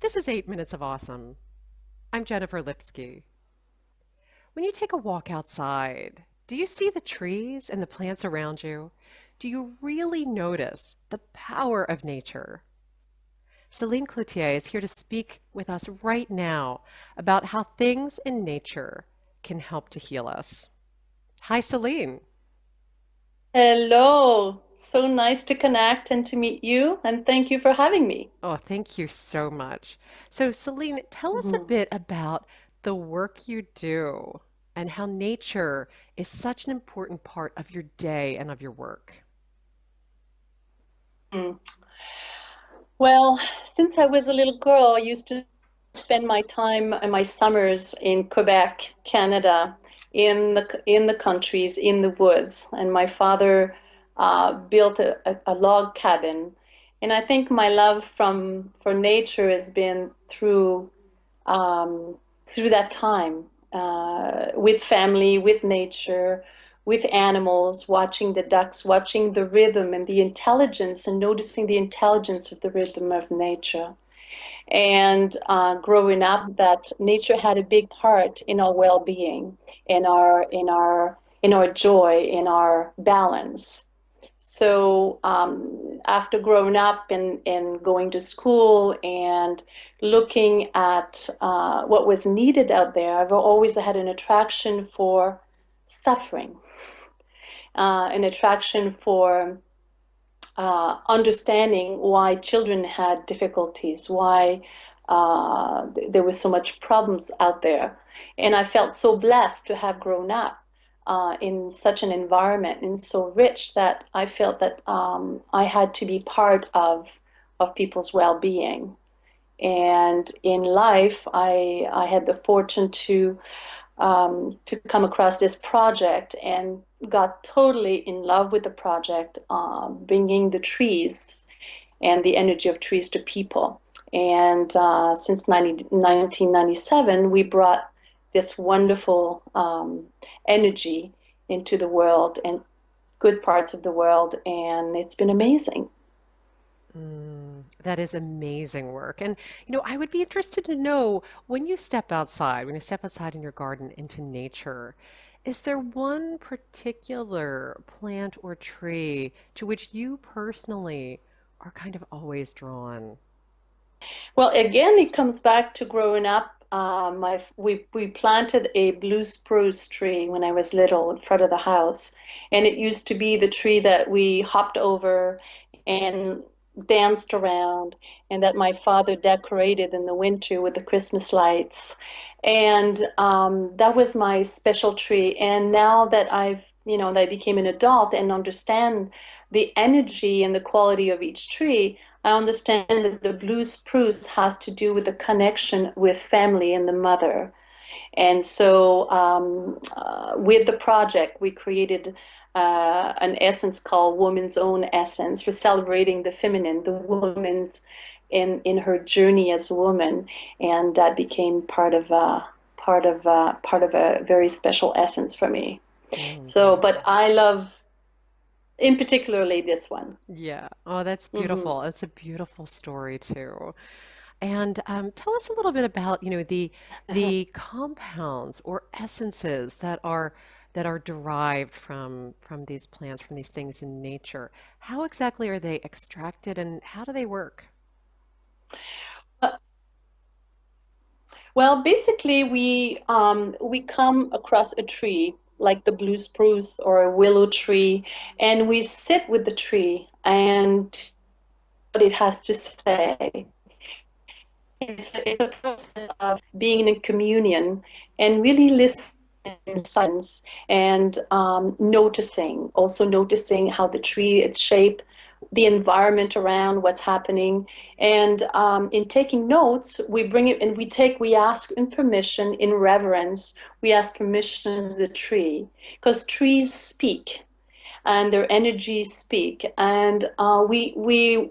This is 8 Minutes of Awesome. I'm Jennifer Lipsky. When you take a walk outside, do you see the trees and the plants around you? Do you really notice the power of nature? Celine Cloutier is here to speak with us right now about how things in nature can help to heal us. Hi, Celine. Hello. So nice to connect and to meet you, and thank you for having me. Oh, thank you so much. So, Celine, tell us a Mhm. bit about the work you do and how nature is such an important part of your day and of your work. Mm. Well, since I was a little girl, I used to spend my time and my summers in Quebec, Canada, in the countries, in the woods. And my father built a log cabin. And I think my love for nature has been um, through that time with family, with nature, with animals, watching the ducks, watching the rhythm and the intelligence, and noticing the intelligence of the rhythm of nature. And growing up, that nature had a big part in our well-being, in our joy, in our balance. So after growing up and going to school and looking at what was needed out there, I've always had an attraction for suffering, an attraction for understanding why children had difficulties, why there was so much problems out there. And I felt so blessed to have grown up in such an environment and so rich that I felt that I had to be part of people's well-being. And in life, I had the fortune to come across this project and got totally in love with the project, bringing the trees and the energy of trees to people. And since 1997, we brought this wonderful energy into the world and good parts of the world, and it's been amazing. That is amazing work. And, I would be interested to know when you step outside in your garden into nature, is there one particular plant or tree to which you personally are kind of always drawn? Well, again, it comes back to growing up. We planted a blue spruce tree when I was little in front of the house, and it used to be the tree that we hopped over and danced around, and that my father decorated in the winter with the Christmas lights, and that was my special tree. And now that that I became an adult and understand the energy and the quality of each tree. I understand that the blue spruce has to do with the connection with family and the mother. And so, with the project, we created an essence called Woman's Own Essence for celebrating the feminine, the woman's in her journey as a woman, and that became part of a very special essence for me. Mm, So, but beautiful. I love, in particularly this one. Yeah. Oh, that's Hmm. beautiful. It's a beautiful story too. And tell us a little bit about, the compounds or essences that are derived from these plants, from these things in nature. How exactly are they extracted and how do they work? Well, basically, we come across a tree like the blue spruce or a willow tree, and we sit with the tree and what it has to say. It's a process of being in communion and really listening in silence and also noticing how the tree, its shape, the environment around what's happening. And in taking notes, we bring it and we ask in permission, in reverence, we ask permission of the tree because trees speak and their energies speak. And we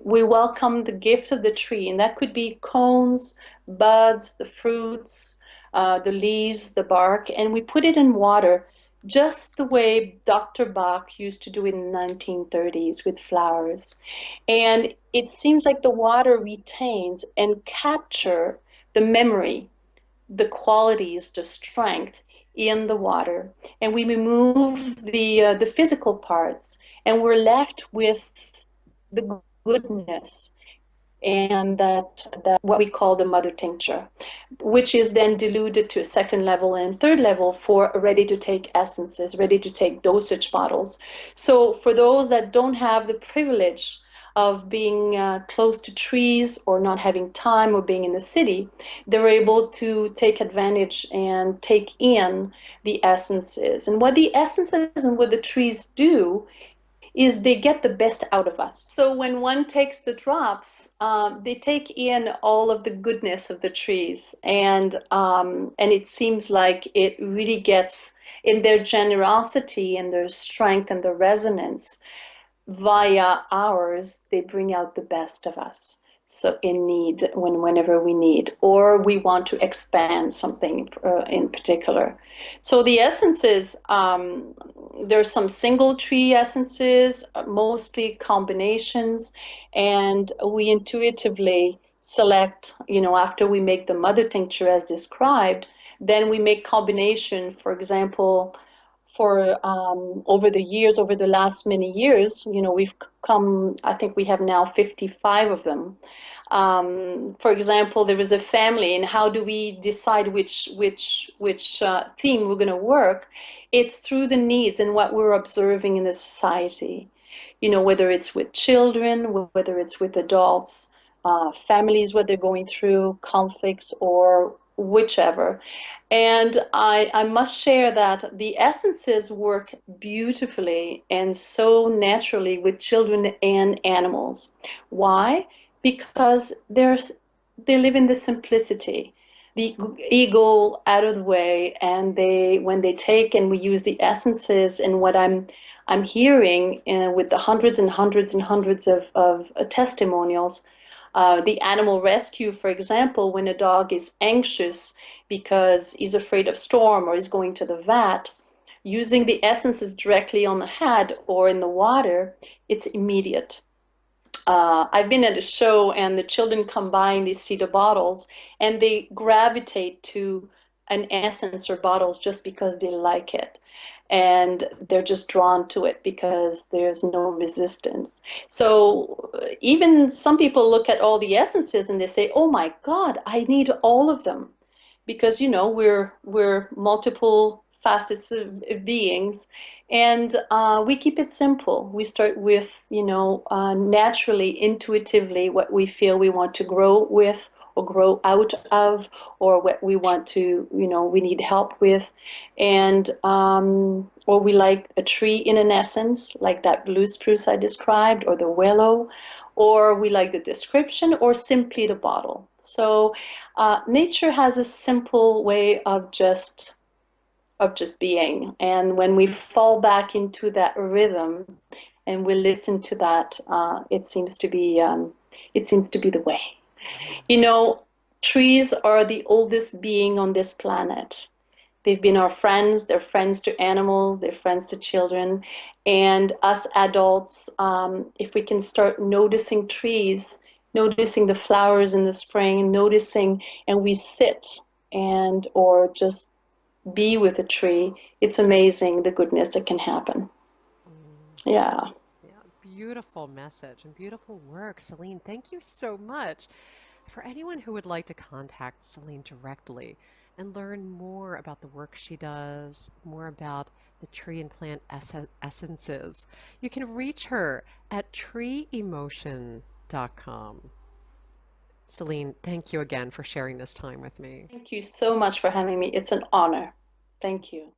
welcome the gift of the tree, and that could be cones, buds, the fruits, the leaves, the bark, and we put it in water just the way Dr. Bach used to do in the 1930s with flowers. And it seems like the water retains and capture the memory, the qualities, the strength in the water, and we remove the physical parts, and we're left with the goodness and that what we call the mother tincture, which is then diluted to a second level and third level for ready to take essences, ready to take dosage bottles. So for those that don't have the privilege of being close to trees or not having time or being in the city, they're able to take advantage and take in the essences. And what the essences and what the trees do is they get the best out of us. So when one takes the drops, they take in all of the goodness of the trees, and it seems like it really gets in their generosity and their strength and the resonance via ours, they bring out the best of us. So in need, whenever we need, or we want to expand something in particular. So the essences, there's some single tree essences, mostly combinations, and we intuitively select, after we make the mother tincture as described, then we make combination, for example, for over the years, over the last many years, we've come, I think we have now 55 of them. For example, there was a family, and how do we decide which theme we're going to work? It's through the needs and what we're observing in the society. Whether it's with children, whether it's with adults, families, what they're going through, conflicts, or whichever. And I must share that the essences work beautifully and so naturally with children and animals. Why? Because they live in the simplicity, the ego out of the way, and when they take and we use the essences, and what I'm hearing with the hundreds and hundreds and hundreds of testimonials, the animal rescue, for example, when a dog is anxious because he's afraid of storm or is going to the vet, using the essences directly on the head or in the water, it's immediate. I've been at a show and the children come by and they see the bottles and they gravitate to an essence or bottles just because they like it. And they're just drawn to it because there's no resistance. So even some people look at all the essences and they say, "Oh my God, I need all of them," because we're multiple facets of beings, and we keep it simple. We start with naturally, intuitively, what we feel we want to grow with or grow out of, or what we want to we need help with, and or we like a tree in an essence, like that blue spruce I described, or the willow, or we like the description, or simply the bottle. So nature has a simple way of just being, and when we fall back into that rhythm and we listen to that, it seems to be the way. Right. You know, trees are the oldest being on this planet. They've been our friends, they're friends to animals, they're friends to children. And us adults, if we can start noticing trees, noticing the flowers in the spring, noticing, and we sit and or just be with a tree, it's amazing the goodness that can happen. Mm. Yeah. Yeah, beautiful message and beautiful work. Celine, thank you so much. For anyone who would like to contact Celine directly and learn more about the work she does, more about the tree and plant essences, you can reach her at treeemotion.com. Celine, thank you again for sharing this time with me. Thank you so much for having me. It's an honor. Thank you.